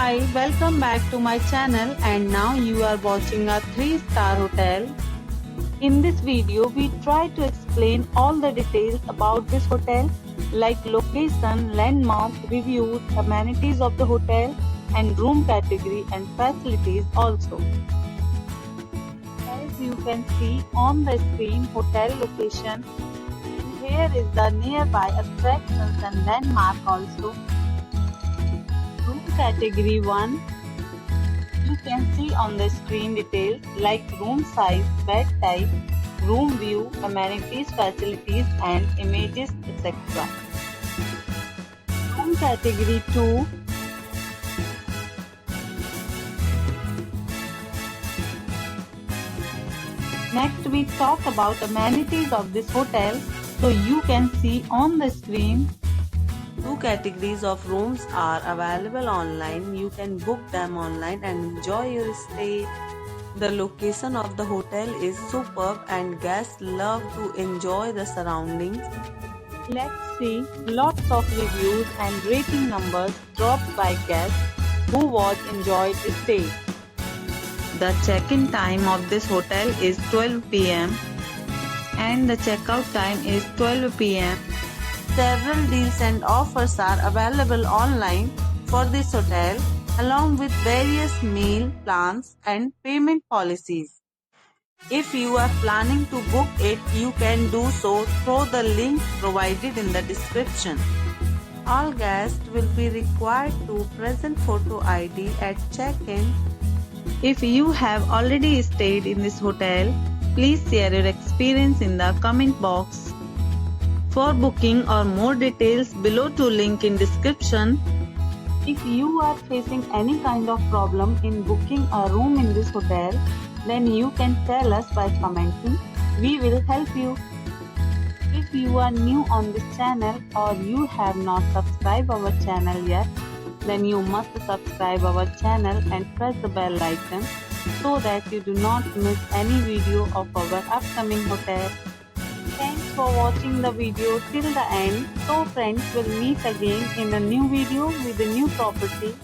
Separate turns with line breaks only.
Hi, welcome back to my channel, and now you are watching a 3-star hotel. In this video, we try to explain all the details about this hotel like location, landmark, reviews, amenities of the hotel and room category and facilities also. As you can see on the screen, hotel location. Here is the nearby attractions and landmark also. Room category 1. You can see on the screen details like room size, bed type, room view, amenities, facilities and images, etc. Room category 2. Next we talk about amenities of this hotel. So you can see on the screen.
Two categories of rooms are available online. You can book them online and enjoy your stay. The location of the hotel is superb and guests love to enjoy the surroundings.
Let's see lots of reviews and rating numbers dropped by guests who was enjoyed the stay. The check-in time of this hotel is 12 p.m. and the check-out time is 12 p.m.
Several deals and offers are available online for this hotel, along with various meal plans and payment policies. If you are planning to book it, you can do so through the link provided in the description. All guests will be required to present photo ID at check-in.
If you have already stayed in this hotel, please share your experience in the comment box. For booking or more details, below to link in description. If you are facing any kind of problem in booking a room in this hotel, then you can tell us by commenting. We will help you. If you are new on this channel or you have not subscribed our channel yet, then you must subscribe our channel and press the bell icon so that you do not miss any video of our upcoming hotel. Thanks for watching the video till the end. So friends, will meet again in a new video with a new property.